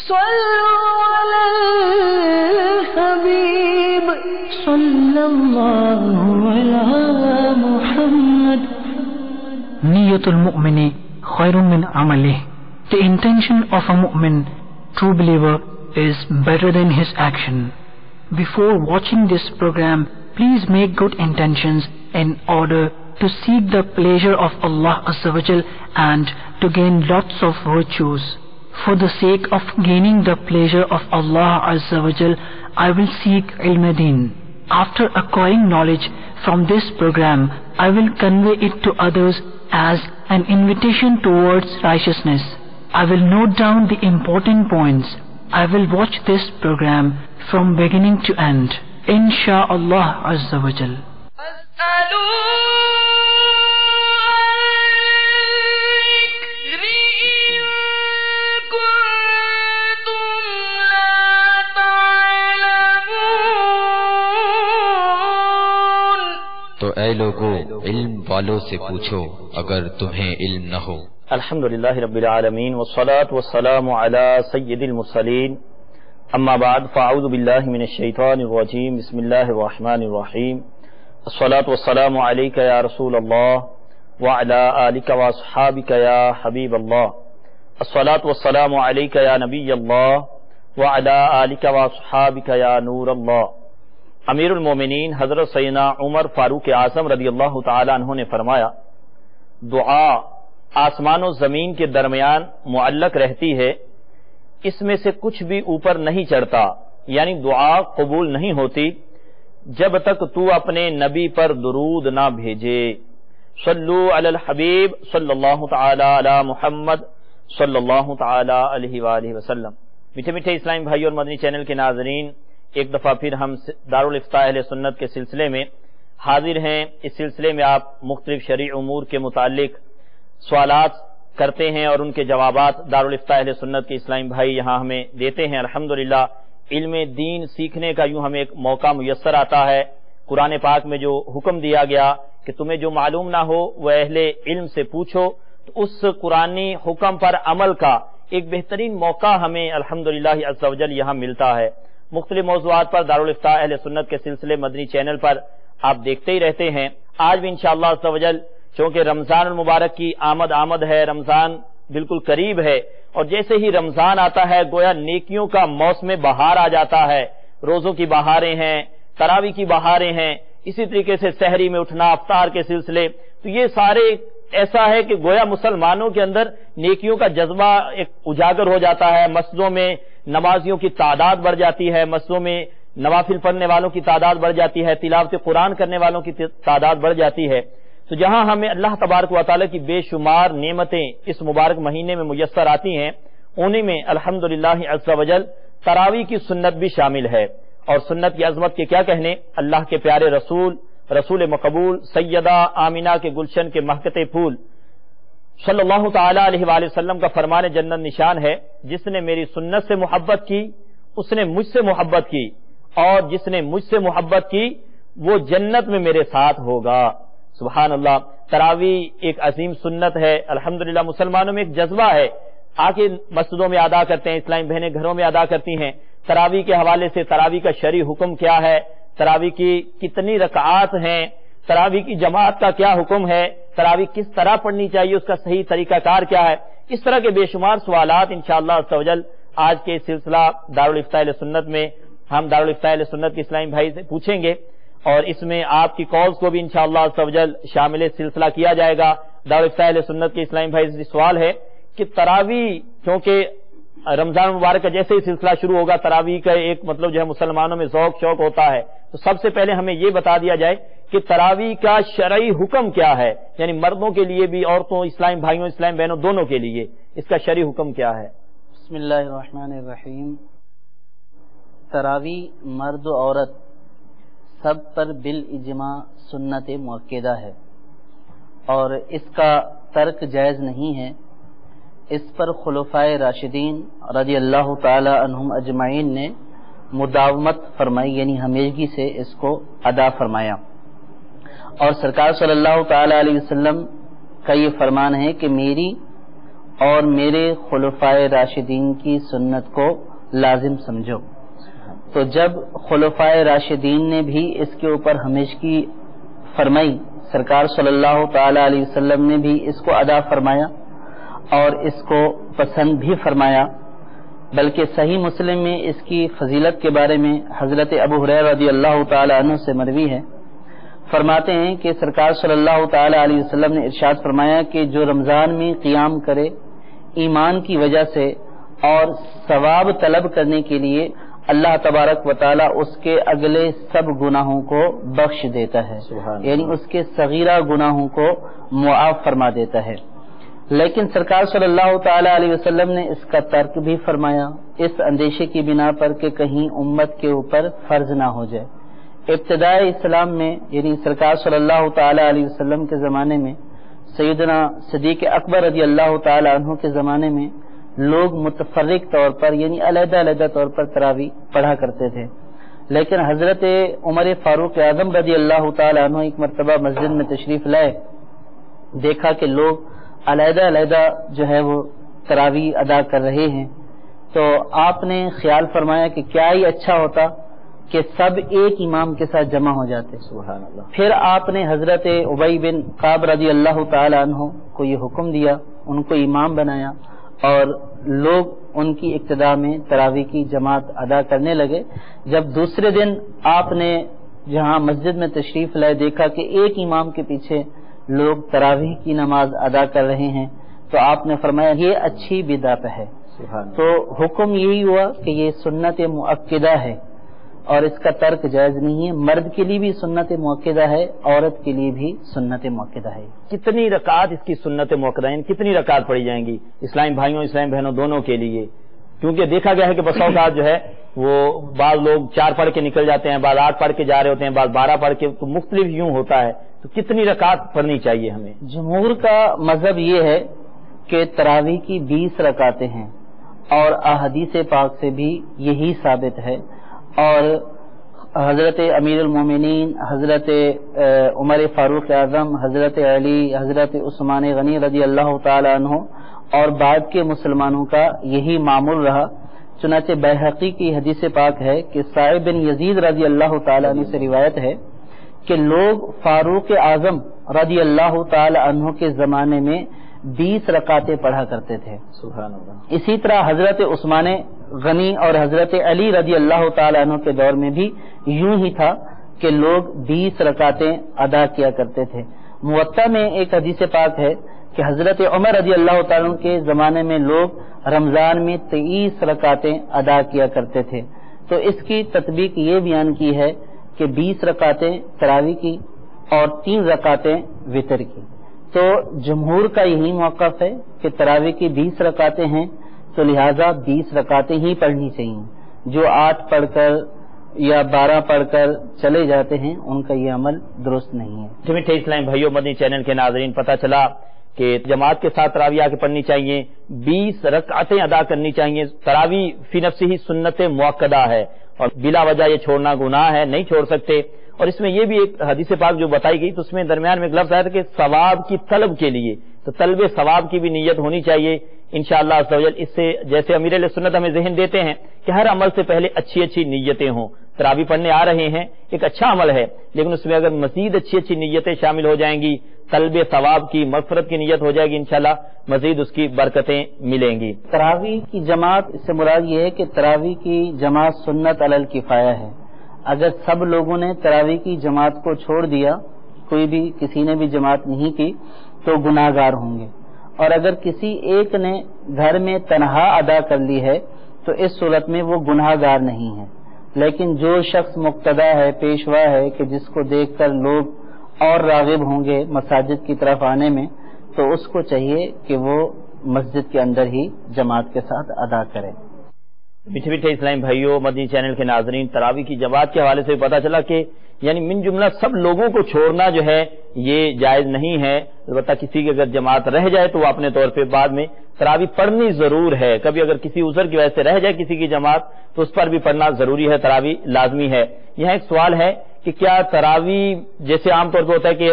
صلوا على الحبيب صلى الله على محمد. Niyatul mu'mini khairun min amalih. The intention of a mu'min, true believer, is better than his action. Before watching this program, please make good intentions in order to seek the pleasure of Allah Azza wa Jal and to gain lots of virtues. For the sake of gaining the pleasure of Allah Azza wa Jal, I will seek ilm-e-din. After acquiring knowledge from this program, I will convey it to others as an invitation towards righteousness. I will note down the important points. I will watch this program from beginning to end. Insha'Allah Azza wa Jal. تو اے لوگو علم والوں سے پوچھو اگر تمہیں علم نہ ہو. الحمدللہ رب العالمین والصلاة والسلام علی سید المرسلین. اما بعد فاعوذ باللہ من الشیطان الرجیم. بسم اللہ الرحمن الرحیم. الصلاة والسلام علیک یا رسول اللہ وعلی آلک واصحابک یا حبیب اللہ. الصلاة والسلام علیک یا نبی اللہ وعلی آلک واصحابک یا نور اللہ. امیر المومنین حضرت سیدنا عمر فاروق اعظم رضی اللہ تعالی عنہ نے فرمایا، دعا آسمان و زمین کے درمیان معلق رہتی ہے، اس میں سے کچھ بھی اوپر نہیں چڑھتا، یعنی دعا قبول نہیں ہوتی جب تک تو اپنے نبی پر درود نہ بھیجے. صلو علی الحبیب صلی اللہ تعالی علی محمد صلی اللہ تعالی علیہ وآلہ وسلم. میٹھے میٹھے اسلامی بھائی اور مدنی چینل کے ناظرین، ایک دفعہ پھر ہم دارالفتاء اہل سنت کے سلسلے میں حاضر ہیں. اس سلسلے میں آپ مختلف شرعی امور کے متعلق سوالات کرتے ہیں اور ان کے جوابات دارالفتاء اہل سنت کے اسلامی بھائی یہاں ہمیں دیتے ہیں. الحمدللہ علم دین سیکھنے کا یوں ہمیں ایک موقع میسر آتا ہے. قرآن پاک میں جو حکم دیا گیا کہ تمہیں جو معلوم نہ ہو وہ اہل علم سے پوچھو، تو اس قرآنی حکم پر عمل کا ایک بہترین موقع ہمیں الحمدللہ عز و جل یہاں ملتا ہے. مختلف موضوعات پر دارالفتاء اہل سنت کے سلسلے مدنی چینل پر آپ دیکھتے ہی رہتے ہیں. آج بھی انشاءاللہ عز و جل چونکہ رمضان المبارک کی آمد ہے، رمضان بالکل قریب ہے، اور جیسے ہی رمضان آتا ہے گویا نیکیوں کا موسم بہار آ جاتا ہے. روزوں کی بہاریں ہیں، تراویح کی بہاریں ہیں، اسی طریقے سے سحری میں اٹھنا، افطار کے سلسلے، تو یہ سارے ایسا ہے کہ گویا مسلمانوں کے اندر نیکیوں کا جذبہ ایک اجاگر ہو جاتا ہے. مسجدوں میں نمازیوں کی تعداد بڑھ جاتی ہے، مسجدوں میں نوافل پڑھنے والوں کی تعداد بڑھ جاتی ہے، تلاوت قرآن کرنے والوں کی تعداد بڑھ جاتی ہے. تو جہاں ہمیں اللہ تبارک و تعالی کی بے شمار نعمتیں اس مبارک مہینے میں میسر آتی ہیں، انہی میں الحمدللہ عز و جل تراویح کی سنت بھی شامل ہے. اور سنت کی عظمت کے کیا کہنے، اللہ کے پیارے رسول مقبول سیدہ آمینہ کے گلشن کے مہکتے پھول صلی اللہ تعالی علیہ وآلہ وسلم کا فرمان جنت نشان ہے، جس نے میری سنت سے محبت کی اس نے مجھ سے محبت کی، اور جس نے مجھ سے محبت کی وہ جنت میں میرے ساتھ ہوگا. سبحان اللہ. تراویح ایک عظیم سنت ہے. الحمدللہ مسلمانوں میں ایک جذبہ ہے، آ کے مسجدوں میں ادا کرتے ہیں، اسلامی بہنیں گھروں میں ادا کرتی ہیں. تراویح کے حوالے سے تراویح کا شرعی حکم کیا ہے، تراویح کی کتنی رکعات ہیں، تراویح کی جماعت کا کیا حکم ہے، تراویح کس طرح پڑھنی چاہیے، اس کا صحیح طریقہ کار کیا ہے، اس طرح کے بے شمار سوالات انشاءاللہ عز و جل آج کے سلسلہ دارالفتاء اہل سنت میں ہم دارالفتاء اہل سنت کے اسلامی بھائی سے پوچھیں گے، اور اس میں آپ کی کالز کو بھی انشاءاللہ عز و جل شامل سلسلہ کیا جائے گا. دارالفتاء اہل سنت کے اسلامی بھائی سے سوال ہے کہ تراویح، کیونکہ رمضان مبارک کا جیسے ہی سلسلہ شروع ہوگا تراویح کا ایک مطلب جو ہے مسلمانوں میں ذوق شوق ہوتا ہے، تو سب سے پہلے ہمیں یہ بتا دیا جائے کہ تراویح کا شرعی حکم کیا ہے، یعنی مردوں کے لیے بھی، عورتوں، اسلام بھائیوں اسلام بہنوں دونوں کے لیے اس کا شرعی حکم کیا ہے. بسم اللہ الرحمن الرحیم. تراویح مرد و عورت سب پر بالاجماع سنت مؤکدہ ہے اور اس کا ترک جائز نہیں ہے. اس پر خلفائے راشدین رضی اللہ تعالی عنہم اجمعین نے مداومت فرمائی، یعنی ہمیشگی سے اس کو ادا فرمایا. اور سرکار صلی اللہ تعالی علیہ وسلم کا یہ فرمان ہے کہ میری اور میرے خلفائے راشدین کی سنت کو لازم سمجھو۔ تو جب خلفائے راشدین نے بھی اس کے اوپر ہمیشگی فرمائی، سرکار صلی اللہ تعالی علیہ وسلم نے بھی اس کو ادا فرمایا اور اس کو پسند بھی فرمایا، بلکہ صحیح مسلم میں اس کی فضیلت کے بارے میں حضرت ابو ہریرہ رضی اللہ تعالی عنہ سے مروی ہے، فرماتے ہیں کہ سرکار صلی اللہ تعالی علیہ وسلم نے ارشاد فرمایا کہ جو رمضان میں قیام کرے ایمان کی وجہ سے اور ثواب طلب کرنے کے لیے، اللہ تبارک و تعالی اس کے اگلے سب گناہوں کو بخش دیتا ہے، یعنی اس کے صغیرہ گناہوں کو معاف فرما دیتا ہے۔ لیکن سرکار صلی اللہ تعالی علیہ وسلم نے اس کا ترک بھی فرمایا، اس اندیشے کی بنا پر کہ کہیں امت کے اوپر فرض نہ ہو جائے۔ ابتدائی اسلام میں یعنی سرکار صلی اللہ تعالی علیہ وسلم کے زمانے میں، سیدنا صدیق اکبر رضی اللہ تعالی عنہ کے زمانے میں لوگ متفرق طور پر یعنی علیحدہ علیحدہ طور پر تراویح پڑھا کرتے تھے، لیکن حضرت عمر فاروق اعظم رضی اللہ تعالی عنہ ایک مرتبہ مسجد میں تشریف لائے، دیکھا کہ لوگ علیحدہ علیحدہ جو ہے وہ تراویح ادا کر رہے ہیں، تو آپ نے خیال فرمایا کہ کیا ہی اچھا ہوتا کہ سب ایک امام کے ساتھ جمع ہو جاتے۔ سبحان اللہ۔ پھر آپ نے حضرت ابی بن کعب رضی اللہ تعالی عنہ کو یہ حکم دیا، ان کو امام بنایا اور لوگ ان کی اقتداء میں تراویح کی جماعت ادا کرنے لگے۔ جب دوسرے دن آپ نے جہاں مسجد میں تشریف لائے دیکھا کہ ایک امام کے پیچھے لوگ تراویح کی نماز ادا کر رہے ہیں، تو آپ نے فرمایا یہ اچھی بدعت ہے۔ تو حکم یہی ہوا کہ یہ سنت مؤکدہ ہے اور اس کا ترک جائز نہیں ہے، مرد کے لیے بھی سنت مؤکدہ ہے، عورت کے لیے بھی سنت مؤکدہ ہے۔ کتنی رکعت اس کی سنت مؤکدہ ہے، کتنی رکعت پڑھی جائیں گی اسلام بھائیوں اسلام بہنوں دونوں کے لیے؟ کیونکہ دیکھا گیا ہے کہ بسا اوقات جو ہے وہ بعض لوگ 4 پڑھ کے نکل جاتے ہیں، بعض 8 پڑھ کے جا رہے ہوتے ہیں، بعض 12 پڑھ کے، تو مختلف یوں ہوتا ہے، تو کتنی رکعت پڑھنی چاہیے ہمیں؟ جمہور کا مذہب یہ ہے کہ تراویح کی 20 رکعتیں ہیں اور احادیث پاک سے بھی یہی ثابت ہے، اور حضرت امیر المومنین حضرت عمر فاروق اعظم، حضرت علی، حضرت عثمان غنی رضی اللہ تعالی عنہ اور بعد کے مسلمانوں کا یہی معمول رہا۔ چنانچہ بیہقی کی حدیث پاک ہے کہ صاحب بن یزید رضی اللہ تعالی عنہ سے روایت ہے کہ لوگ فاروق اعظم رضی اللہ تعالی عنہ کے زمانے میں 20 رکعتیں پڑھا کرتے تھے۔ سبحان اللہ۔ اسی طرح حضرت عثمان غنی اور حضرت علی رضی اللہ تعالی عنہ کے دور میں بھی یوں ہی تھا کہ لوگ 20 رکعتیں ادا کیا کرتے تھے۔ موطا میں ایک حدیث پاک ہے کہ حضرت عمر رضی اللہ تعالی عنہ کے زمانے میں لوگ رمضان میں 23 رکعتیں ادا کیا کرتے تھے۔ تو اس کی تطبیق یہ بیان کی ہے کہ 20 رکعتیں تراویح کی اور 3 رکعتیں وتر کی۔ تو جمہور کا یہی موقف ہے کہ تراویح کی 20 رکعتیں ہیں، تو لہذا 20 رکعتیں ہی پڑھنی چاہیے۔ جو 8 پڑھ کر یا 12 پڑھ کر چلے جاتے ہیں ان کا یہ عمل درست نہیں ہے۔ میٹھے اسلام بھائیوں، مدنی چینل کے ناظرین، پتہ چلا کہ جماعت کے ساتھ تراویح آ کے پڑھنی چاہیے، 20 رکعتیں ادا کرنی چاہیے۔ تراویح فی نفسی ہی سنت مؤکدہ ہے اور بلا وجہ یہ چھوڑنا گناہ ہے، نہیں چھوڑ سکتے۔ اور اس میں یہ بھی ایک حدیث پاک جو بتائی گئی تو اس میں درمیان میں ایک لفظ آیا تھا کہ ثواب کی طلب کے لیے، تو طلب ثواب کی بھی نیت ہونی چاہیے انشاءاللہ عز و جل۔ اس سے جیسے امیر علیہ سنت ہمیں ذہن دیتے ہیں کہ ہر عمل سے پہلے اچھی اچھی نیتیں ہوں۔ تراویح پڑھنے آ رہے ہیں، ایک اچھا عمل ہے، لیکن اس میں اگر مزید اچھی اچھی نیتیں شامل ہو جائیں گی، طلب ثواب کی، مغفرت کی نیت ہو جائے گی، انشاءاللہ مزید اس کی برکتیں ملیں گی۔ تراویح کی جماعت، اس سے مراد یہ ہے کہ تراویح کی جماعت سنت علی الکفایہ ہے۔ اگر سب لوگوں نے تراویح کی جماعت کو چھوڑ دیا، کوئی بھی کسی نے بھی جماعت نہیں کی، تو گناہ گار ہوں گے، اور اگر کسی ایک نے گھر میں تنہا ادا کر لی ہے تو اس صورت میں وہ گناہ گار نہیں ہے۔ لیکن جو شخص مقتدا ہے، پیشوا ہے، کہ جس کو دیکھ کر لوگ اور راغب ہوں گے مساجد کی طرف آنے میں، تو اس کو چاہیے کہ وہ مسجد کے اندر ہی جماعت کے ساتھ ادا کرے۔ میٹھے میٹھے اسلام بھائیوں، مدنی چینل کے ناظرین، تراویح کی جماعت کے حوالے سے پتہ چلا کہ یعنی من جملہ سب لوگوں کو چھوڑنا جو ہے یہ جائز نہیں ہے۔ البتہ کسی کی اگر جماعت رہ جائے تو وہ اپنے طور پہ بعد میں تراویح پڑھنی ضرور ہے۔ کبھی اگر کسی عذر کی وجہ سے رہ جائے کسی کی جماعت تو اس پر بھی پڑھنا ضروری ہے، تراویح لازمی ہے۔ یہاں ایک سوال ہے کہ کیا تراویح جیسے عام طور پہ ہوتا ہے کہ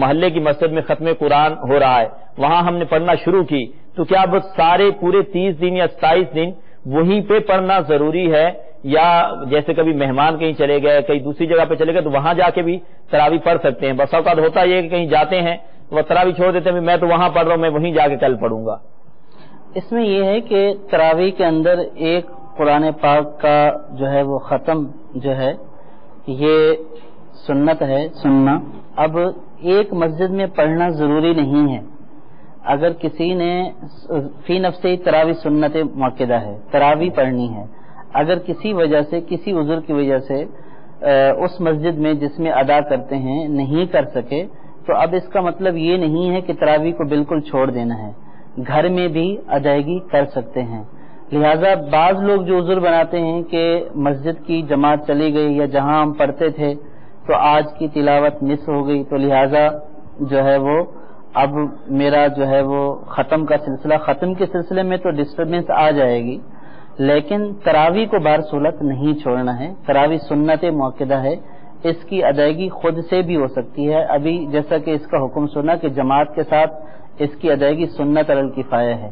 محلے کی مسجد میں ختم قرآن ہو رہا ہے، وہاں ہم نے پڑھنا شروع کی، تو کیا اب سارے پورے 30 دن یا 27 دن وہیں پہ پڑھنا ضروری ہے، یا جیسے کبھی مہمان کہیں چلے گئے، کہیں دوسری جگہ پہ چلے گئے تو وہاں جا کے بھی تراویح پڑھ سکتے ہیں؟ بس اوقات ہوتا یہ کہ کہیں جاتے ہیں وہ تراویح چھوڑ دیتے ہیں، میں تو وہاں پڑھ رہا ہوں، میں وہیں جا کے کل پڑھوں گا۔ اس میں یہ ہے کہ تراویح کے اندر ایک قرآن پاک کا جو ہے وہ ختم جو ہے یہ سنت ہے سننا۔ اب ایک مسجد میں پڑھنا ضروری نہیں ہے، اگر کسی نے فی نفسہ تراویح سنت مؤکدہ ہے، تراویح پڑھنی ہے، اگر کسی وجہ سے کسی عذر کی وجہ سے اس مسجد میں جس میں ادا کرتے ہیں نہیں کر سکے تو اب اس کا مطلب یہ نہیں ہے کہ تراویح کو بالکل چھوڑ دینا ہے، گھر میں بھی ادائیگی کر سکتے ہیں۔ لہذا بعض لوگ جو عذر بناتے ہیں کہ مسجد کی جماعت چلی گئی یا جہاں ہم پڑھتے تھے تو آج کی تلاوت مس ہو گئی، تو لہذا جو ہے وہ اب میرا جو ہے وہ ختم کے سلسلے میں تو ڈسٹربنس آ جائے گی، لیکن تراویح کو بہر صورت نہیں چھوڑنا ہے۔ تراویح سنت مؤکدہ ہے، اس کی ادائیگی خود سے بھی ہو سکتی ہے۔ ابھی جیسا کہ اس کا حکم سنا کہ جماعت کے ساتھ اس کی ادائیگی سنت علی الکفایہ ہے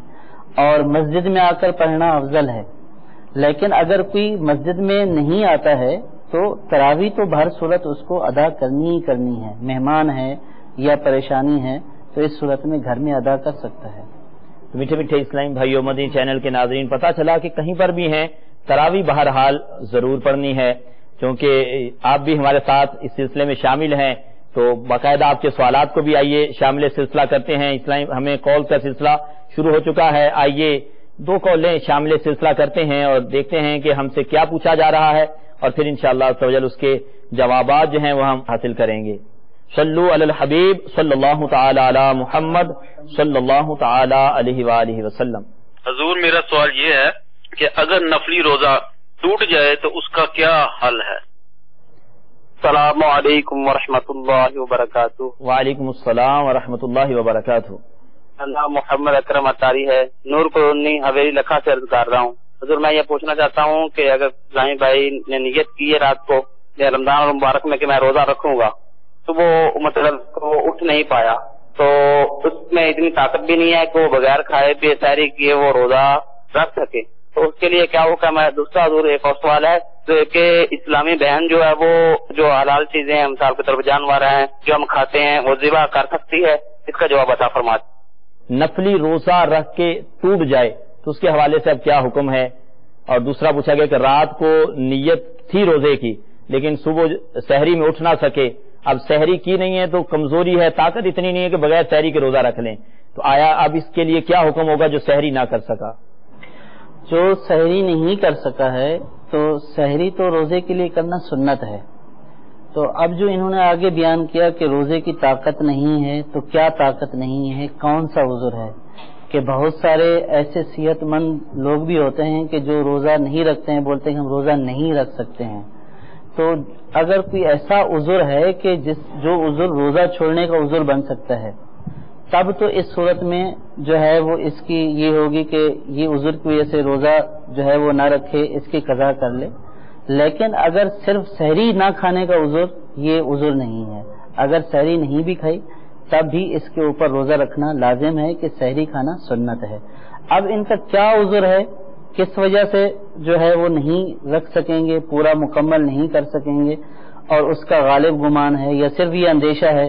اور مسجد میں آ کر پڑھنا افضل ہے، لیکن اگر کوئی مسجد میں نہیں آتا ہے تو تراویح تو بہر صورت اس کو ادا کرنی ہی کرنی ہے، مہمان ہے یا پریشانی ہے تو اس صورت میں گھر میں ادا کر سکتا ہے۔ میٹھے میٹھے اسلام بھائیو، مدنی چینل کے ناظرین، پتہ چلا کہ کہیں پر بھی ہیں تراویح بہرحال ضرور پڑھنی ہے، کیونکہ آپ بھی ہمارے ساتھ اس سلسلے میں شامل ہیں تو باقاعدہ آپ کے سوالات کو بھی آئیے شامل سلسلہ کرتے ہیں۔ اسلام ہمیں کال کا سلسلہ شروع ہو چکا ہے، آئیے 2 کالیں شامل سلسلہ کرتے ہیں اور دیکھتے ہیں کہ ہم سے کیا پوچھا جا رہا ہے اور پھر انشاءاللہ عز و جل اس کے جوابات جو ہیں وہ ہم حاصل کریں گے۔ صلو علی الحبیب صلی اللہ تعالی علی محمد صلی اللہ تعالی علیہ وآلہ وسلم۔ حضور میرا سوال یہ ہے کہ اگر نفلی روزہ ٹوٹ جائے تو اس کا کیا حل ہے؟ السلام علیکم ورحمۃ اللہ وبرکاتہ۔ وعلیکم السلام ورحمۃ اللہ وبرکاتہ۔ اللہ محمد اکرم اطاری ہے، نور کالونی حویلی لکھا سے عرض کر رہا ہوں۔ حضور میں یہ پوچھنا چاہتا ہوں کہ اگر اسلامی بھائی نے نیت کی ہے رات کو یا رمضان المبارک میں کہ میں روزہ رکھوں گا تو وہ مطلب وہ اٹھ نہیں پایا، تو اس میں اتنی طاقت بھی نہیں ہے کہ وہ بغیر کھائے پیے سحری کیے وہ روزہ رکھ سکے، تو اس کے لیے کیا حکم ہے؟ دوسرا حضور ایک اور سوال ہے کہ اسلامی بہن جو ہے وہ جو حلال چیزیں ہیں مثال کے طور پر جانور ہیں جو ہم کھاتے ہیں وہ ذبح کر سکتی ہے؟ اس کا جواب عطا فرمائیں۔ نفلی روزہ رکھ کے ٹوٹ جائے تو اس کے حوالے سے اب کیا حکم ہے؟ اور دوسرا پوچھا گیا کہ رات کو نیت تھی روزے کی لیکن صبح سحری میں اٹھ نہ سکے، اب سحری کی نہیں ہے تو کمزوری ہے، طاقت اتنی نہیں ہے کہ بغیر سحری کے روزہ رکھ لیں، تو آیا اب اس کے لیے کیا حکم ہوگا جو سحری نہ کر سکا؟ جو سحری نہیں کر سکا ہے تو سحری تو روزے کے لیے کرنا سنت ہے، تو اب جو انہوں نے آگے بیان کیا کہ روزے کی طاقت نہیں ہے تو کیا طاقت نہیں ہے، کون سا عذر ہے؟ کہ بہت سارے ایسے صحت مند لوگ بھی ہوتے ہیں کہ جو روزہ نہیں رکھتے ہیں، بولتے ہیں ہم روزہ نہیں رکھ سکتے ہیں، تو اگر کوئی ایسا عذر ہے کہ جو عذر روزہ چھوڑنے کا عذر بن سکتا ہے تب تو اس صورت میں جو ہے وہ اس کی یہ ہوگی کہ یہ عذر کی وجہ سے روزہ جو ہے وہ نہ رکھے، اس کی قضا کر لے، لیکن اگر صرف سحری نہ کھانے کا عذر یہ عذر نہیں ہے، اگر سحری نہیں بھی کھائی تب بھی اس کے اوپر روزہ رکھنا لازم ہے کہ سحری کھانا سنت ہے۔ اب ان کا کیا عذر ہے، کس وجہ سے جو ہے وہ نہیں رکھ سکیں گے، پورا مکمل نہیں کر سکیں گے، اور اس کا غالب گمان ہے یا صرف یہ اندیشہ ہے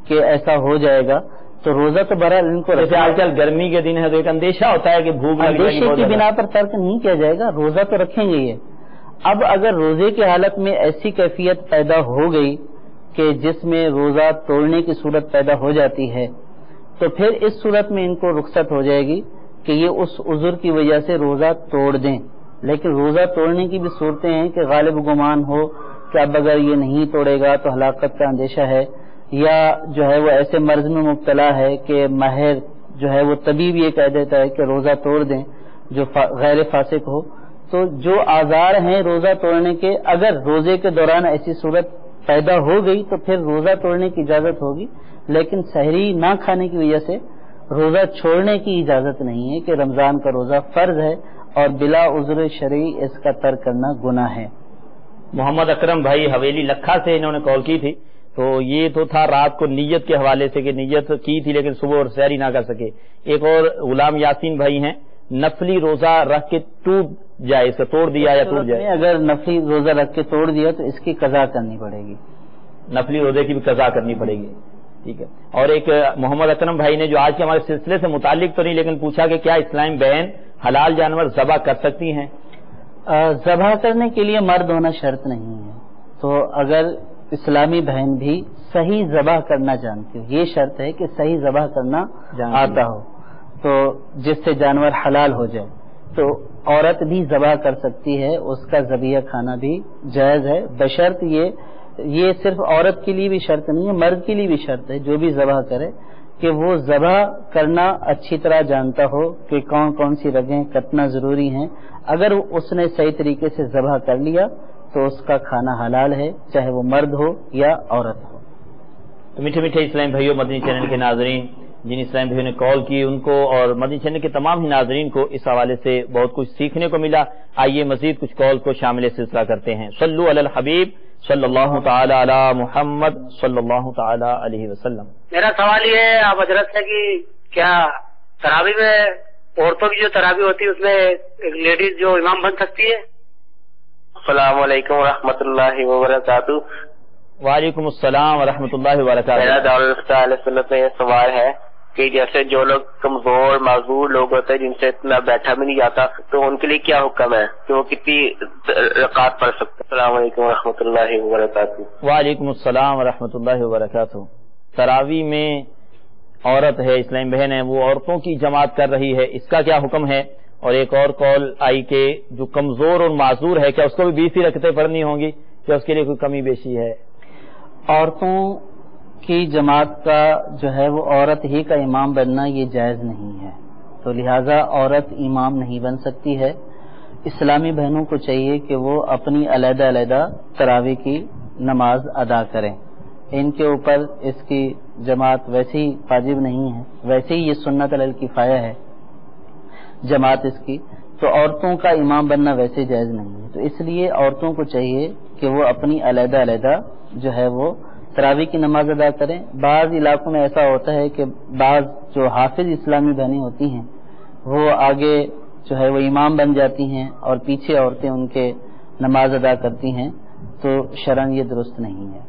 کہ ایسا ہو جائے گا، تو روزہ تو بہرحال ان کو جیسے آج کل گرمی کے دن ہے تو ایک اندیشہ ہوتا ہے کہ بھوک اندیشے کی بنا پر ترک نہیں کیا جائے گا، روزہ تو رکھیں گے یہ۔ اب اگر روزے کی حالت میں ایسی کیفیت پیدا ہو گئی کہ جس میں روزہ توڑنے کی صورت پیدا ہو جاتی ہے تو پھر اس صورت میں ان کو رخصت ہو جائے گی کہ یہ اس عذر کی وجہ سے روزہ توڑ دیں، لیکن روزہ توڑنے کی بھی صورتیں ہیں کہ غالب گمان ہو کہ اب اگر یہ نہیں توڑے گا تو ہلاکت کا اندیشہ ہے، یا جو ہے وہ ایسے مرض میں مبتلا ہے کہ ماہر جو ہے وہ طبیب یہ کہہ دیتا ہے کہ روزہ توڑ دیں جو غیر فاسق ہو، تو جو آزار ہیں روزہ توڑنے کے اگر روزے کے دوران ایسی صورت پیدا ہو گئی تو پھر روزہ توڑنے کی اجازت ہوگی، لیکن سحری نہ کھانے کی وجہ سے روزہ چھوڑنے کی اجازت نہیں ہے کہ رمضان کا روزہ فرض ہے اور بلا عذر شرعی اس کا ترک کرنا گناہ ہے۔ محمد اکرم بھائی حویلی لکھا سے انہوں نے کال کی تھی، تو یہ تو تھا رات کو نیت کے حوالے سے کہ نیت کی تھی لیکن صبح اور سحری نہ کر سکے. ایک اور غلام یاسین بھائی ہیں, نفلی روزہ رکھ کے ٹوٹ جائے, اس کا توڑ دیا یا ٹوٹ جائے, اگر نفلی روزہ رکھ کے توڑ دیا تو اس کی قضا کرنی پڑے گی, نفلی روزے کی بھی قضا کرنی پڑے گی. ٹھیک ہے. اور ایک محمد اکرم بھائی نے جو آج کے ہمارے سلسلے سے متعلق تو نہیں لیکن پوچھا کہ کیا اسلام بہن حلال جانور ذبح کر سکتی ہیں؟ ذبح کرنے کے لیے مرد ہونا شرط نہیں ہے, تو اگر اسلامی بہن بھی صحیح ذبح کرنا جانتی ہو, یہ شرط ہے کہ صحیح ذبح کرنا آتا ہو, تو جس سے جانور حلال ہو جائے, تو عورت بھی ذبح کر سکتی ہے, اس کا ذبیحہ کھانا بھی جائز ہے, بشرط یہ صرف عورت کے لیے بھی شرط نہیں ہے, مرد کے لیے بھی شرط ہے جو بھی ذبح کرے کہ وہ ذبح کرنا اچھی طرح جانتا ہو کہ کون کون سی رگیں کٹنا ضروری ہیں. اگر اس نے صحیح طریقے سے ذبح کر لیا تو اس کا کھانا حلال ہے, چاہے وہ مرد ہو یا عورت ہو. تو میٹھے میٹھے اسلام بھائیوں, مدنی چینل کے ناظرین, جن اسلام بھائیوں نے کال کی ان کو اور مدنی چینل کے تمام ہی ناظرین کو اس حوالے سے بہت کچھ سیکھنے کو ملا. آئیے مزید کچھ کال کو شامل سلسلہ کرتے ہیں. صلو علی الحبیب صلی اللہ تعالی علی محمد صلی اللہ تعالی علیہ وسلم. میرا سوال یہ ہے آپ حضرت سے کہ کیا تراویح میں عورتوں کی جو تراویح ہوتی ہے اس میں ایک لیڈیز جو امام بن سکتی ہے؟ السلام علیکم ورحمۃ اللہ وبرکاتہ. وعلیکم السلام ورحمۃ اللہ وبرکاتہ. میرا دعوت سنت میں یہ سوال ہے کہ جیسے جو لوگ کمزور معذور لوگ ہوتے ہیں جن سے اتنا بیٹھا بھی نہیں جاتا, تو ان کے لیے کیا حکم ہے کہ وہ کتنی رکعت پڑھ سکتے ہیں؟ السلام علیکم ورحمۃ اللہ وبرکاتہ. وعلیکم السلام ورحمۃ اللہ وبرکاتہ. تراویح میں عورت ہے, اسلام بہن ہے, وہ عورتوں کی جماعت کر رہی ہے, اس کا کیا حکم ہے؟ اور ایک اور کال آئی کہ جو کمزور اور معذور ہے کیا اس کو بھی 20 ہی رکعتیں پڑھنی ہوں گی, کیا اس کے لیے کوئی کمی بیشی ہے؟ عورتوں کی جماعت کا جو ہے وہ عورت ہی کا امام بننا یہ جائز نہیں ہے, تو لہذا عورت امام نہیں بن سکتی ہے. اسلامی بہنوں کو چاہیے کہ وہ اپنی علیحدہ علیحدہ تراویح کی نماز ادا کریں. ان کے اوپر اس کی جماعت ویسے ہی واجب نہیں ہے, ویسے ہی یہ سنت علی الکفایہ ہے جماعت اس کی, تو عورتوں کا امام بننا ویسے جائز نہیں ہے. تو اس لیے عورتوں کو چاہیے کہ وہ اپنی علیحدہ علیحدہ جو ہے وہ تراویح کی نماز ادا کریں. بعض علاقوں میں ایسا ہوتا ہے کہ بعض جو حافظ اسلامی بہنیں ہوتی ہیں وہ آگے جو ہے وہ امام بن جاتی ہیں اور پیچھے عورتیں ان کے نماز ادا کرتی ہیں, تو شرعاً یہ درست نہیں ہے,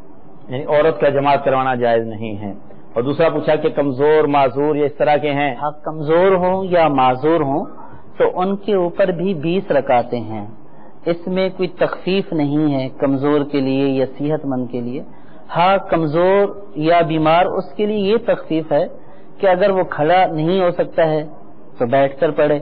یعنی عورت کا جماعت کروانا جائز نہیں ہے. اور دوسرا پوچھا کہ کمزور معذور یہ اس طرح کے ہیں, ہاں کمزور ہوں یا معذور ہوں تو ان کے اوپر بھی 20 رکعتیں ہیں, اس میں کوئی تخفیف نہیں ہے کمزور کے لیے یا صحت مند کے لیے. ہاں کمزور یا بیمار اس کے لیے یہ تخفیف ہے کہ اگر وہ کھڑا نہیں ہو سکتا ہے تو بیٹھ کر پڑھے,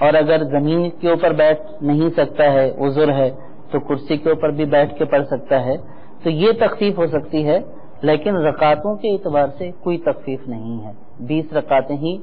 اور اگر زمین کے اوپر بیٹھ نہیں سکتا ہے, عذر ہے, تو کرسی کے اوپر بھی بیٹھ کے پڑھ سکتا ہے, تو یہ تخفیف ہو سکتی ہے. لیکن رکعتوں کے اعتبار سے کوئی تخفیف نہیں ہے, 20 رکعتیں ہی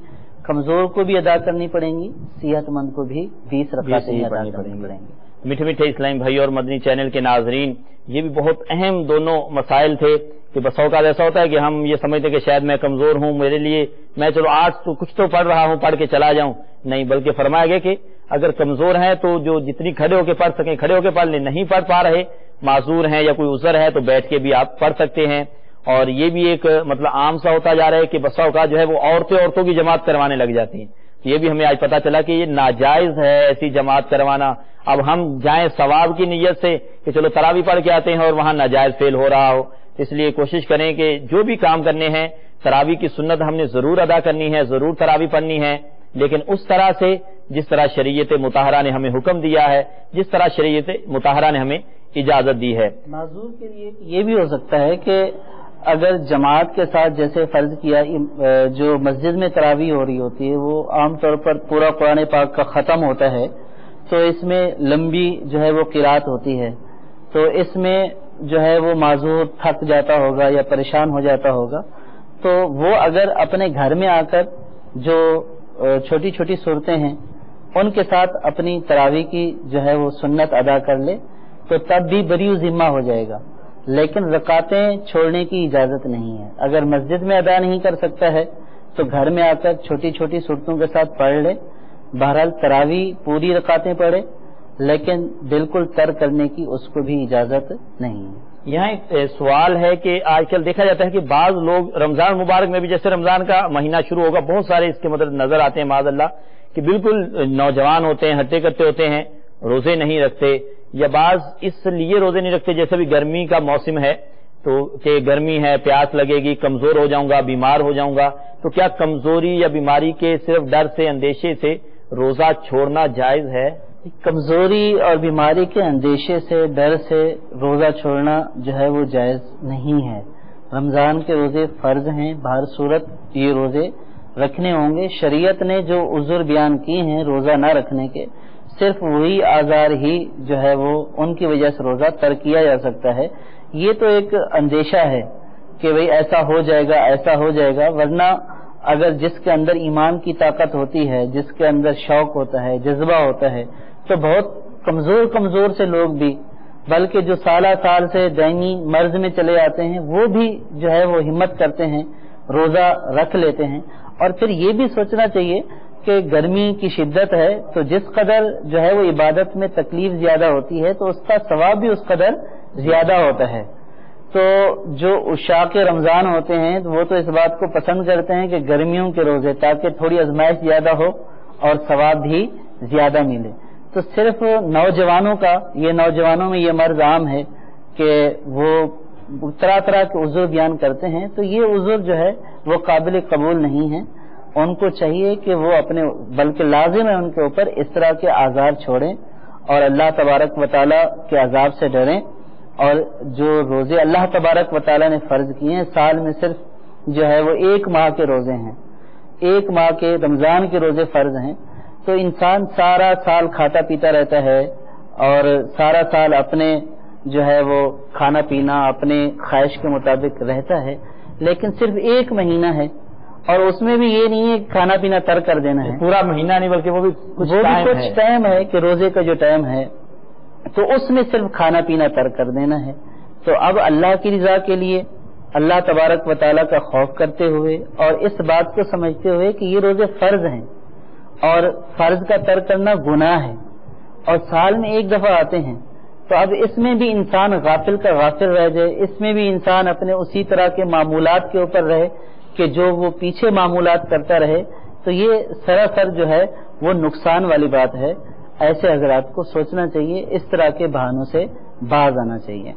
کمزور کو بھی ادا کرنی پڑیں گی, صحت مند کو بھی 20 رکعتیں ہی ادا کرنی پڑیں گی. میٹھے میٹھے اسلام بھائی اور مدنی چینل کے ناظرین, یہ بھی بہت اہم دونوں مسائل تھے کہ بس اوقات ایسا ہوتا ہے کہ ہم یہ سمجھتے کہ شاید میں کمزور ہوں, میرے لیے میں چلو آج تو کچھ تو پڑھ رہا ہوں, پڑھ کے چلا جاؤں, نہیں, بلکہ فرمایا گیا کہ اگر کمزور ہیں تو جو جتنی کھڑے ہو کے پڑھ سکیں کھڑے ہو کے پڑھ لیں, نہیں پڑھ پا رہے, معذور ہیں یا کوئی عذر ہے تو بیٹھ کے بھی آپ پڑھ سکتے ہیں. اور یہ بھی ایک مطلب عام سا ہوتا جا رہا ہے کہ بسا اوقات جو ہے وہ عورتوں کی جماعت کروانے لگ جاتی ہیں. یہ بھی ہمیں آج پتا چلا کہ یہ ناجائز ہے ایسی جماعت کروانا. اب ہم جائیں ثواب کی نیت سے کہ چلو تراویح پڑھ کے آتے ہیں اور وہاں ناجائز فیل ہو رہا ہو, اس لیے کوشش کریں کہ جو بھی کام کرنے ہیں تراویح کی سنت ہم نے ضرور ادا کرنی ہے, ضرور تراویح پڑھنی ہے, لیکن اس طرح سے جس طرح شریعت مطہرہ نے ہمیں حکم دیا ہے, جس طرح شریعت مطہرہ نے ہمیں اجازت دی ہے. معذور کے لیے یہ بھی ہو سکتا ہے کہ اگر جماعت کے ساتھ جیسے فرض کیا جو مسجد میں تراویح ہو رہی ہوتی ہے وہ عام طور پر پورا قرآن پاک کا ختم ہوتا ہے, تو اس میں لمبی جو ہے وہ قرات ہوتی ہے, تو اس میں جو ہے وہ معذور تھک جاتا ہوگا یا پریشان ہو جاتا ہوگا, تو وہ اگر اپنے گھر میں آ کر جو چھوٹی چھوٹی صورتیں ہیں ان کے ساتھ اپنی تراویح کی جو ہے وہ سنت ادا کر لے تو تب بھی بری ذمہ ہو جائے گا, لیکن رکعتیں چھوڑنے کی اجازت نہیں ہے. اگر مسجد میں ادا نہیں کر سکتا ہے تو گھر میں آ کر چھوٹی چھوٹی صورتوں کے ساتھ پڑھ لے. بہرحال تراویح پوری رکعتیں پڑھے, لیکن بالکل ترک کرنے کی اس کو بھی اجازت نہیں ہے۔ یہاں ایک سوال ہے کہ آج کل دیکھا جاتا ہے کہ بعض لوگ رمضان مبارک میں بھی، جیسے رمضان کا مہینہ شروع ہوگا، بہت سارے اس کے مطلب نظر آتے ہیں معاذ اللہ کہ بالکل نوجوان ہوتے ہیں، ہٹے کٹے ہوتے ہیں، روزے نہیں رکھتے، یا بعض اس لیے روزے نہیں رکھتے جیسے بھی گرمی کا موسم ہے تو کہ گرمی ہے، پیاس لگے گی، کمزور ہو جاؤں گا، بیمار ہو جاؤں گا، تو کیا کمزوری یا بیماری کے صرف ڈر سے، اندیشے سے روزہ چھوڑنا جائز ہے؟ کمزوری اور بیماری کے اندیشے سے، ڈر سے روزہ چھوڑنا جو ہے وہ جائز نہیں ہے۔ رمضان کے روزے فرض ہیں، بہر صورت یہ روزے رکھنے ہوں گے۔ شریعت نے جو عذر بیان کیے ہیں روزہ نہ رکھنے کے، صرف وہی آزار ہی جو ہے وہ ان کی وجہ سے روزہ ترک کیا جا سکتا ہے۔ یہ تو ایک اندیشہ ہے کہ بھئی ایسا ہو جائے گا، ایسا ہو جائے گا، ورنہ اگر جس کے اندر ایمان کی طاقت ہوتی ہے، جس کے اندر شوق ہوتا ہے، جذبہ ہوتا ہے، تو بہت کمزور سے لوگ بھی، بلکہ جو سالہ سال سے دائمی مرض میں چلے آتے ہیں، وہ بھی جو ہے وہ ہمت کرتے ہیں، روزہ رکھ لیتے ہیں۔ اور پھر یہ بھی سوچنا چاہیے کہ گرمی کی شدت ہے تو جس قدر جو ہے وہ عبادت میں تکلیف زیادہ ہوتی ہے تو اس کا ثواب بھی اس قدر زیادہ ہوتا ہے۔ تو جو عشاق رمضان ہوتے ہیں وہ تو اس بات کو پسند کرتے ہیں کہ گرمیوں کے روزے، تاکہ تھوڑی آزمائش زیادہ ہو اور ثواب بھی زیادہ ملے۔ تو صرف نوجوانوں کا، یہ نوجوانوں میں یہ مرض عام ہے کہ وہ طرح طرح کے عذر بیان کرتے ہیں، تو یہ عذر جو ہے وہ قابل قبول نہیں ہے۔ ان کو چاہیے کہ وہ اپنے، بلکہ لازم ہے ان کے اوپر اس طرح کے آزار چھوڑیں اور اللہ تبارک و تعالیٰ کے عذاب سے ڈریں۔ اور جو روزے اللہ تبارک و تعالیٰ نے فرض کیے ہیں، سال میں صرف جو ہے وہ 1 ماہ کے روزے ہیں، 1 ماہ کے رمضان کے روزے فرض ہیں۔ تو انسان سارا سال کھاتا پیتا رہتا ہے اور سارا سال اپنے جو ہے وہ کھانا پینا اپنے خواہش کے مطابق رہتا ہے، لیکن صرف 1 مہینہ ہے اور اس میں بھی یہ نہیں ہے کہ کھانا پینا ترک کر دینا ہے، پورا مہینہ نہیں بلکہ وہ بھی کچھ ٹائم ہے کہ روزے کا جو ٹائم ہے تو اس میں صرف کھانا پینا ترک کر دینا ہے۔ تو اب اللہ کی رضا کے لیے اللہ تبارک و تعالیٰ کا خوف کرتے ہوئے اور اس بات کو سمجھتے ہوئے کہ یہ روزے فرض ہیں اور فرض کا ترک کرنا گناہ ہے اور سال میں 1 دفعہ آتے ہیں، تو اب اس میں بھی انسان غافل کا غافل رہ جائے، اس میں بھی انسان اپنے اسی طرح کے معمولات کے اوپر رہے کہ جو وہ پیچھے معمولات کرتا رہے، تو یہ سراسر جو ہے وہ نقصان والی بات ہے۔ ایسے حضرات کو سوچنا چاہیے، اس طرح کے بہانوں سے باز آنا چاہیے۔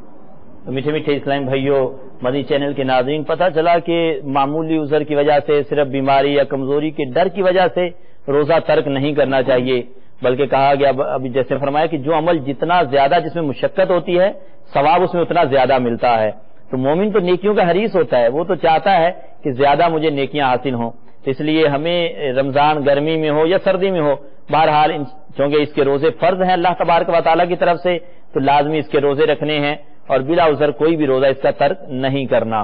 میٹھے میٹھے اسلام بھائیوں، مدنی چینل کے ناظرین، پتہ چلا کہ معمولی عذر کی وجہ سے، صرف بیماری یا کمزوری کے ڈر کی وجہ سے روزہ ترک نہیں کرنا چاہیے، بلکہ کہا گیا ابھی جیسے فرمایا کہ جو عمل جتنا زیادہ جس میں مشقت ہوتی ہے ثواب اس میں اتنا زیادہ ملتا ہے۔ تو مومن تو نیکیوں کا حریص ہوتا ہے، وہ تو چاہتا ہے کہ زیادہ مجھے نیکیاں حاصل ہوں، تو اس لیے ہمیں رمضان گرمی میں ہو یا سردی میں ہو، بہرحال چونکہ اس کے روزے فرض ہیں اللہ تبارک و تعالیٰ کی طرف سے، تو لازمی اس کے روزے رکھنے ہیں اور بلا عذر کوئی بھی روزہ اس کا ترک نہیں کرنا۔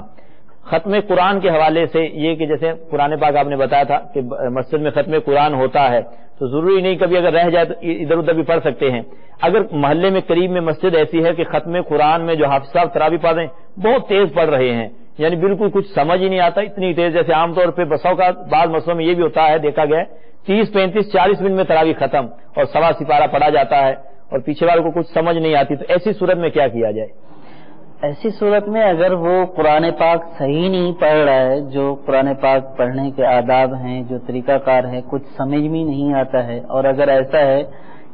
ختم قرآن کے حوالے سے یہ کہ جیسے قرآن پاک آپ نے بتایا تھا کہ مسجد میں ختم قرآن ہوتا ہے، تو ضروری نہیں کبھی اگر رہ جائے تو ادھر ادھر بھی پڑھ سکتے ہیں۔ اگر محلے میں قریب میں مسجد ایسی ہے کہ ختم قرآن میں جو حافظ صاحب تراویح پڑھ رہے ہیں بہت تیز پڑھ رہے ہیں، یعنی بالکل کچھ سمجھ ہی نہیں آتا، اتنی تیز، جیسے عام طور پہ بسوں کا بعض مسئلوں میں یہ بھی ہوتا ہے، دیکھا گیا 30 35 40 منٹ میں تراویح ختم اور سوا سپارہ پڑھا جاتا ہے اور پیچھے والوں کو کچھ سمجھ نہیں آتی، تو ایسی صورت میں کیا کیا جائے؟ ایسی صورت میں اگر وہ قرآن پاک صحیح نہیں پڑھ رہا ہے، جو قرآن پاک پڑھنے کے آداب ہیں، جو طریقہ کار ہے، کچھ سمجھ میں نہیں آتا ہے، اور اگر ایسا ہے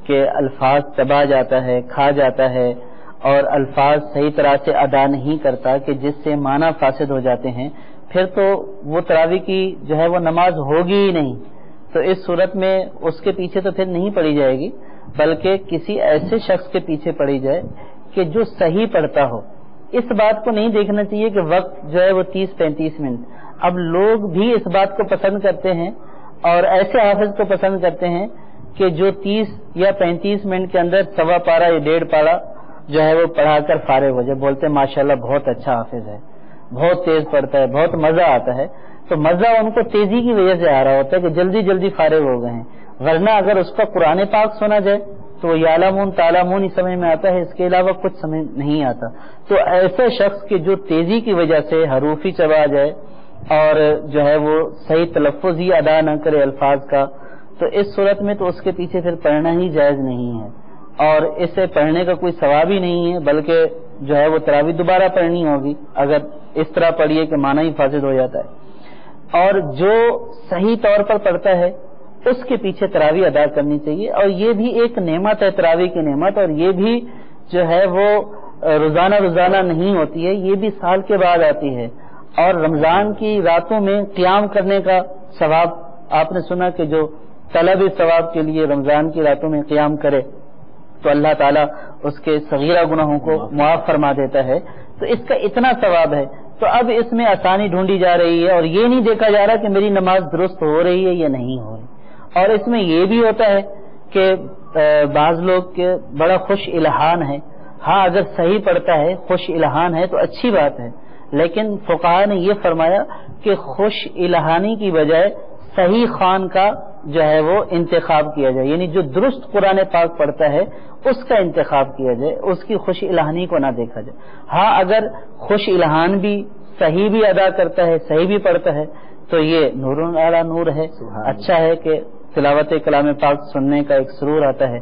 کہ الفاظ چبا جاتا ہے، کھا جاتا ہے اور الفاظ صحیح طرح سے ادا نہیں کرتا کہ جس سے معنی فاسد ہو جاتے ہیں، پھر تو وہ تراویح کی جو ہے وہ نماز ہوگی ہی نہیں۔ تو اس صورت میں اس کے پیچھے تو پھر نہیں پڑھی جائے گی، بلکہ کسی ایسے شخص کے پیچھے پڑھی جائے کہ جو صحیح پڑھتا ہو۔ اس بات کو نہیں دیکھنا چاہیے کہ وقت جو ہے وہ 30-35 منٹ، اب لوگ بھی اس بات کو پسند کرتے ہیں اور ایسے حافظ کو پسند کرتے ہیں کہ جو 30 یا 35 منٹ کے اندر سوا پارہ یا 1.5 پارہ جو ہے وہ پڑھا کر فارغ ہو جائے، بولتے ہیں ماشاءاللہ بہت اچھا حافظ ہے، بہت تیز پڑھتا ہے، بہت مزہ آتا ہے۔ تو مزہ ان کو تیزی کی وجہ سے آ رہا ہوتا ہے کہ جلدی جلدی فارغ ہو گئے ہیں، ورنہ اگر اس کا قرآن پاک سنا جائے تو وہ یعلمون تعلمون ہی سمجھ میں آتا ہے، اس کے علاوہ کچھ سمجھ نہیں آتا۔ تو ایسے شخص کے جو تیزی کی وجہ سے حروف ہی چبا جائے اور جو ہے وہ صحیح تلفظ ہی ادا نہ کرے الفاظ کا، تو اس صورت میں تو اس کے پیچھے پھر پڑھنا ہی جائز نہیں ہے۔ اور اسے پڑھنے کا کوئی ثواب ہی نہیں ہے، بلکہ جو ہے وہ تراویح دوبارہ پڑھنی ہوگی اگر اس طرح پڑھیے کہ معنی ہی فاسد ہو جاتا ہے۔ اور جو صحیح طور پر پڑھتا ہے اس کے پیچھے تراویح ادا کرنی چاہیے، اور یہ بھی ایک نعمت ہے، تراویح کی نعمت، اور یہ بھی جو ہے وہ روزانہ نہیں ہوتی ہے، یہ بھی سال کے بعد آتی ہے۔ اور رمضان کی راتوں میں قیام کرنے کا ثواب آپ نے سنا کہ جو طلب ثواب کے لیے رمضان کی راتوں میں قیام کرے تو اللہ تعالیٰ اس کے صغیرہ گناہوں کو معاف فرما دیتا ہے، تو اس کا اتنا ثواب ہے۔ تو اب اس میں آسانی ڈھونڈی جا رہی ہے اور یہ نہیں دیکھا جا رہا کہ میری نماز درست ہو رہی ہے یا نہیں ہو رہی، اور اس میں یہ بھی ہوتا ہے کہ بعض لوگ کے بڑا خوش الہان ہے، ہاں اگر صحیح پڑھتا ہے، خوش الہان ہے تو اچھی بات ہے، لیکن فقہاء نے یہ فرمایا کہ خوش الہانی کی بجائے صحیح خوان کا جو ہے وہ انتخاب کیا جائے، یعنی جو درست قرآن پاک پڑھتا ہے اس کا انتخاب کیا جائے، اس کی خوش الہانی کو نہ دیکھا جائے۔ ہاں اگر خوش الہان بھی صحیح بھی ادا کرتا ہے، صحیح بھی پڑھتا ہے، تو یہ نور علی نور ہے، اچھا ہے کہ تلاوت کلام پاک سننے کا ایک سرور آتا ہے،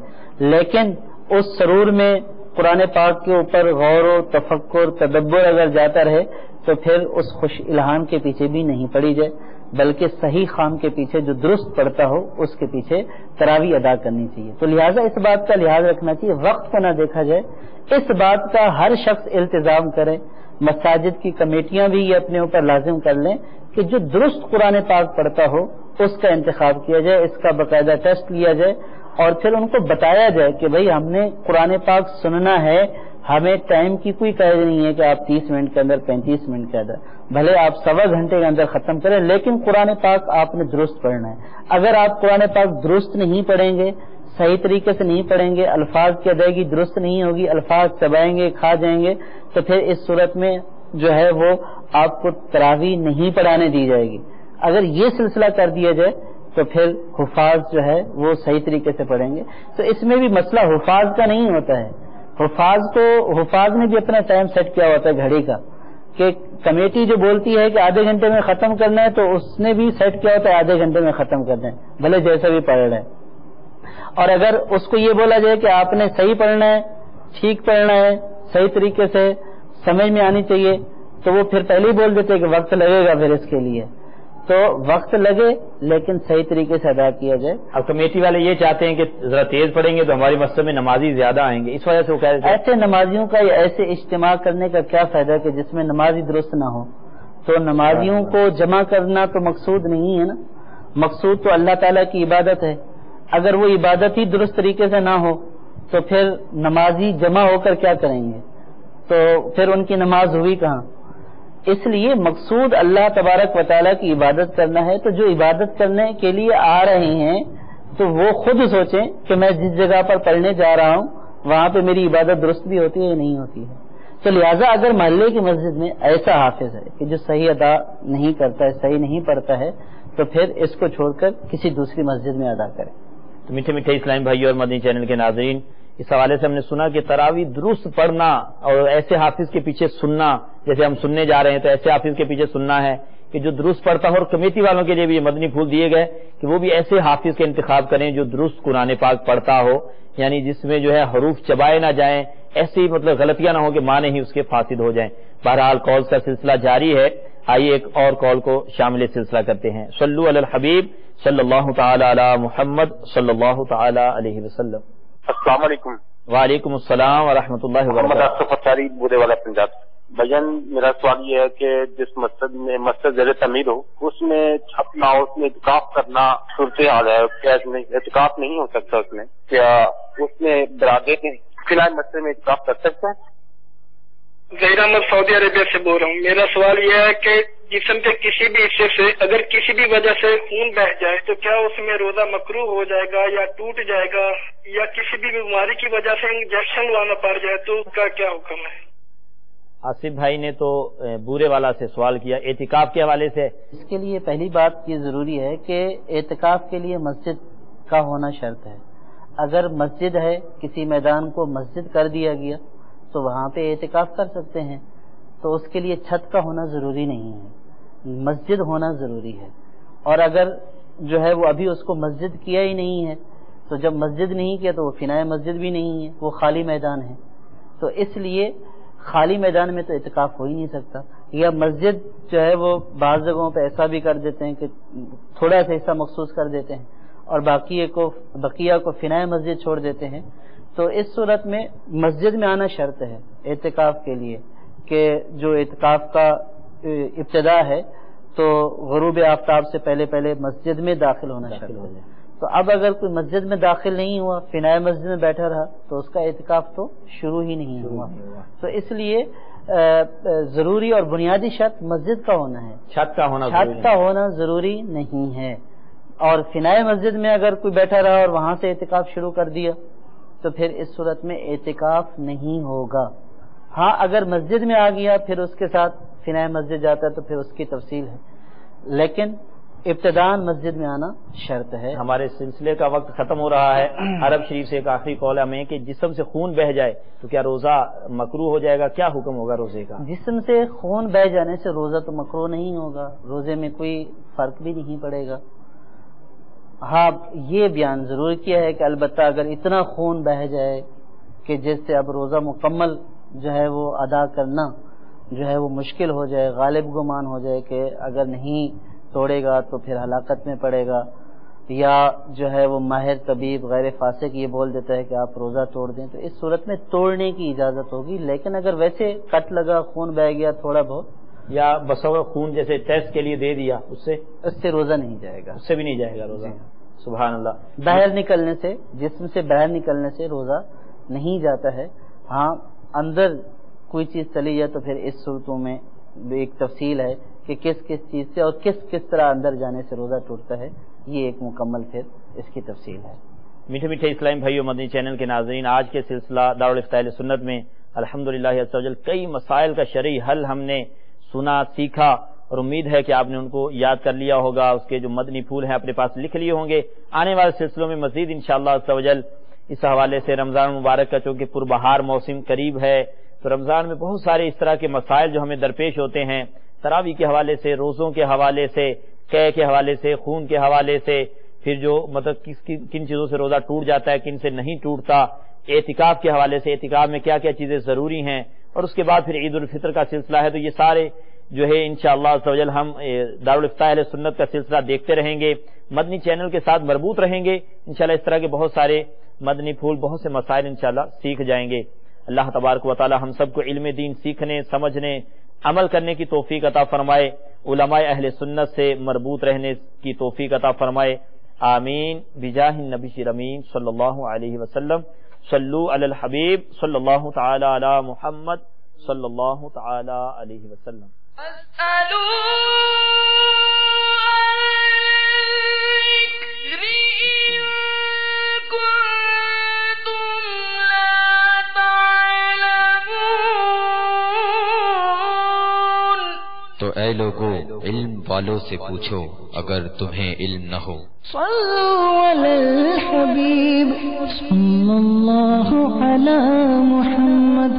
لیکن اس سرور میں قرآن پاک کے اوپر غور و تفکر تدبر اگر جاتا رہے تو پھر اس خوش الہان کے پیچھے بھی نہیں پڑی جائے، بلکہ صحیح خوان کے پیچھے جو درست پڑھتا ہو اس کے پیچھے تراویح ادا کرنی چاہیے۔ تو لہٰذا اس بات کا لحاظ رکھنا چاہیے، وقت کو نہ دیکھا جائے، اس بات کا ہر شخص التزام کرے، مساجد کی کمیٹیاں بھی یہ اپنے اوپر لازم کر لیں کہ جو درست قرآن پاک پڑھتا ہو اس کا انتخاب کیا جائے، اس کا باقاعدہ ٹیسٹ لیا جائے، اور پھر ان کو بتایا جائے کہ بھائی ہم نے قرآن پاک سننا ہے، ہمیں ٹائم کی کوئی قید نہیں ہے کہ آپ 30 منٹ کے اندر 35 منٹ کے اندر، بھلے آپ 1.25 گھنٹے کے اندر ختم کریں، لیکن قرآن پاک آپ نے درست پڑھنا ہے۔ اگر آپ قرآن پاک درست نہیں پڑھیں گے، صحیح طریقے سے نہیں پڑھیں گے، الفاظ کی ادائیگی درست نہیں ہوگی، الفاظ چبائیں گے، کھا جائیں گے، تو پھر اس صورت میں جو ہے وہ آپ کو تراویح نہیں پڑھانے دی جائے گی۔ اگر یہ سلسلہ کر دیا جائے تو پھر حفاظ جو ہے وہ صحیح طریقے سے پڑھیں گے۔ تو اس میں بھی مسئلہ حفاظ کا نہیں ہوتا ہے، حفاظ نے بھی اپنا ٹائم سیٹ کیا ہوتا ہے گھڑی کا، کہ کمیٹی جو بولتی ہے کہ آدھے گھنٹے میں ختم کرنا ہے تو اس نے بھی سیٹ کیا ہوتا ہے آدھے گھنٹے میں ختم کرنا ہے، بھلے جیسا بھی پڑھ رہے ہیں۔ اور اگر اس کو یہ بولا جائے کہ آپ نے صحیح پڑھنا ہے، ٹھیک پڑھنا ہے، صحیح طریقے سے سمجھ میں آنی چاہیے، تو وہ پھر پہلے ہی بول دیتے کہ وقت لگے گا پھر اس کے لیے، تو وقت لگے لیکن صحیح طریقے سے ادا کیا جائے۔ اب کمیٹی والے یہ چاہتے ہیں کہ ذرا تیز پڑھیں گے تو ہماری مسجد میں نمازی زیادہ آئیں گے، اس وجہ سے وہ کہہ رہے تھے ایسے نمازیوں کا یا ایسے اجتماع کرنے کا کیا فائدہ کہ جس میں نمازی درست نہ ہو؟ تو نمازیوں کو جمع کرنا تو مقصود نہیں ہے نا، مقصود تو اللہ تعالیٰ کی عبادت ہے۔ اگر وہ عبادت ہی درست طریقے سے نہ ہو تو پھر نمازی جمع ہو کر کیا کریں گے؟ تو پھر ان کی نماز ہوئی کہاں؟ اس لیے مقصود اللہ تبارک و تعالیٰ کی عبادت کرنا ہے، تو جو عبادت کرنے کے لیے آ رہے ہیں تو وہ خود سوچیں کہ میں جس جگہ پر پڑھنے جا رہا ہوں وہاں پہ میری عبادت درست بھی ہوتی ہے یا نہیں ہوتی ہے۔ تو لہٰذا اگر محلے کی مسجد میں ایسا حافظ ہے کہ جو صحیح ادا نہیں کرتا ہے، صحیح نہیں پڑھتا ہے، تو پھر اس کو چھوڑ کر کسی دوسری مسجد میں ادا کریں۔ تو میٹھے میٹھے اسلام بھائی اور مدنی چینل کے ناظرین، اس حوالے سے ہم نے سنا کہ تراویح درست پڑھنا اور ایسے حافظ کے پیچھے سننا، جیسے ہم سننے جا رہے ہیں تو ایسے حافظ کے پیچھے سننا ہے کہ جو درست پڑھتا ہو، اور کمیٹی والوں کے لیے بھی یہ مدنی پھول دیے گئے کہ وہ بھی ایسے حافظ کا انتخاب کریں جو درست قرآن پاک پڑھتا ہو، یعنی جس میں جو ہے حروف چبائے نہ جائیں، ایسی مطلب غلطیاں نہ ہوں کہ معنی ہی اس کے فاسد ہو جائیں۔ بہرحال کال کا سلسلہ جاری ہے، آئیے ایک اور کال کو شامل سلسلہ کرتے ہیں۔ صلو علی الحبیب صلی اللہ تعالی علی محمد صلی اللہ تعالی علیہ وسلم۔ السلام علیکم۔ وعلیکم السلام ورحمۃ اللہ محمد وبرکاتہ۔ اشرف اتاری بودے والا پنجاب۔ بھجن میرا سوال یہ ہے کہ جس مسجد زیر تعمیر ہو اس میں چھپنا، اس میں اعتکاف کرنا صورتحال ہے، کیا اس میں اعتکاف نہیں ہو سکتا؟ اس میں کیا اس میں برادری کے فی الحال مسجد میں اعتکاف کر سکتا ہے؟ ظہیر احمد سعودی عربیہ سے بول رہا ہوں۔ میرا سوال یہ ہے کہ جسم کے کسی بھی حصے سے اگر کسی بھی وجہ سے خون بہہ جائے تو کیا اس میں روزہ مکروہ ہو جائے گا یا ٹوٹ جائے گا، یا کسی بھی بیماری کی وجہ سے انجیکشن لوانا پڑ جائے تو اس کا کیا حکم ہے؟ آصف بھائی نے تو بورے والا سے سوال کیا اعتکاف کے حوالے سے۔ اس کے لیے پہلی بات یہ ضروری ہے کہ اعتکاف کے لیے مسجد کا ہونا شرط ہے۔ اگر مسجد ہے، کسی میدان کو مسجد کر دیا گیا تو وہاں پہ اعتکاف کر سکتے ہیں، تو اس کے لیے چھت کا ہونا ضروری نہیں ہے، مسجد ہونا ضروری ہے۔ اور اگر جو ہے وہ ابھی اس کو مسجد کیا ہی نہیں ہے تو جب مسجد نہیں کیا تو وہ فنائے مسجد بھی نہیں ہے، وہ خالی میدان ہے. تو اس لیے خالی میدان میں تو اعتکاف ہو ہی نہیں سکتا. یا مسجد جو ہے وہ بعض جگہوں پہ ایسا بھی کر دیتے ہیں کہ تھوڑا سا حصہ مخصوص کر دیتے ہیں اور بقیہ کو فنائے مسجد چھوڑ دیتے ہیں. تو اس صورت میں مسجد میں آنا شرط ہے اعتکاف کے لیے، کہ جو اعتکاف کا ابتدا ہے تو غروب آفتاب سے پہلے مسجد میں داخل ہونا شرط ہے. تو اب اگر کوئی مسجد میں داخل نہیں ہوا، فنائے مسجد میں بیٹھا رہا، تو اس کا اعتکاف تو شروع ہی نہیں ہوا. تو اس لیے ضروری اور بنیادی شرط مسجد کا ہونا ہے، چھت کا ہونا ضروری نہیں ہے. اور فنائے مسجد میں اگر کوئی بیٹھا رہا اور وہاں سے اعتکاف شروع کر دیا تو پھر اس صورت میں اعتکاف نہیں ہوگا. ہاں اگر مسجد میں آ گیا پھر اس کے ساتھ فنائے مسجد جاتا ہے تو پھر اس کی تفصیل ہے، لیکن ابتداءً مسجد میں آنا شرط ہے. ہمارے سلسلے کا وقت ختم ہو رہا ہے. عرب شریف سے ایک آخری قول ہے ہمیں کہ جسم سے خون بہ جائے تو کیا روزہ مکروہ ہو جائے گا؟ کیا حکم ہوگا روزے کا؟ جسم سے خون بہ جانے سے روزہ تو مکروہ نہیں ہوگا، روزے میں کوئی فرق بھی نہیں پڑے گا. ہاں یہ بیان ضرور کیا ہے کہ البتہ اگر اتنا خون بہ جائے کہ جس سے اب روزہ مکمل جو ہے وہ ادا کرنا جو ہے وہ مشکل ہو جائے، غالب گمان ہو جائے کہ اگر نہیں توڑے گا تو پھر ہلاکت میں پڑے گا، یا جو ہے وہ ماہر طبیب غیر فاسق یہ بول دیتا ہے کہ آپ روزہ توڑ دیں، تو اس صورت میں توڑنے کی اجازت ہوگی. لیکن اگر ویسے کٹ لگا، خون بہ گیا تھوڑا بہت، یا بسوں خون جیسے ٹیسٹ کے لیے دے دیا، اس سے روزہ نہیں جائے گا، اس سے بھی نہیں جائے گا روزہ. سبحان اللہ. باہر نکلنے سے، جسم سے باہر نکلنے سے روزہ نہیں جاتا ہے. ہاں اندر کوئی چیز چلی جائے تو پھر اس صورتوں میں ایک تفصیل ہے کہ کس چیز سے اور کس طرح اندر جانے سے روزہ ٹوٹتا ہے، یہ ایک مکمل پھر اس کی تفصیل ہے. میٹھے میٹھے اسلام بھائیو، مدنی چینل کے ناظرین، آج کے سلسلہ دارالفتاء اہل سنت میں الحمدللہ عز و جل کئی مسائل کا شرعی حل ہم نے سنا، سیکھا، اور امید ہے کہ آپ نے ان کو یاد کر لیا ہوگا. اس کے جو مدنی پھول ہیں اپنے پاس لکھ لیے ہوں گے. آنے والے سلسلوں میں مزید انشاءاللہ عز و جل اس حوالے سے رمضان مبارک کا چونکہ پربہار موسم قریب ہے تو رمضان میں بہت سارے اس طرح کے مسائل جو ہمیں درپیش ہوتے ہیں، تراویح کے حوالے سے، روزوں کے حوالے سے، قے کے حوالے سے، خون کے حوالے سے، پھر جو مطلب کن چیزوں سے روزہ ٹوٹ جاتا ہے، کن سے نہیں ٹوٹتا، اعتکاف کے حوالے سے، اعتکاف میں کیا کیا چیزیں ضروری ہیں، اور اس کے بعد پھر عید الفطر کا سلسلہ ہے. تو یہ سارے جو ہے انشاءاللہ عز و جل ہم دارالفتاء اہل سنت کا سلسلہ دیکھتے رہیں گے، مدنی چینل کے ساتھ مربوط رہیں گے. انشاءاللہ اس طرح کے بہت سارے مدنی پھول، بہت سے مسائل انشاءاللہ سیکھ جائیں گے. اللہ تبارک و تعالی ہم سب کو علم دین سیکھنے، سمجھنے، عمل کرنے کی توفیق عطا فرمائے، علماء اہل سنت سے مربوط رہنے کی توفیق عطا فرمائے. آمین بجاہ النبی الامین صلی اللہ علیہ وسلم. صلو علی الحبیب صلی اللہ تعالی علی محمد صلی اللہ تعالی علیہ وسلم. تو اے لوگو علم والوں سے پوچھو اگر تمہیں علم نہ ہو. صلوا علی الحبیب صلی اللہ علی محمد.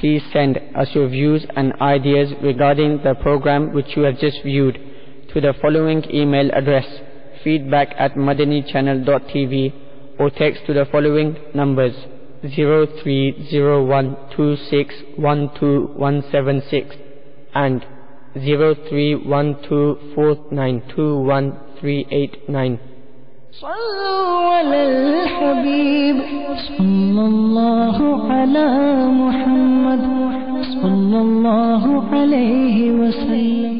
Please send us your views and ideas regarding the program which you have just viewed to the following email address: feedback@madanichannel.tv, or text to the following numbers 0301261276 and 0312492139. صلوا علی الحبیب صلی اللہ علی محمد صلی اللہ علیہ وسلم.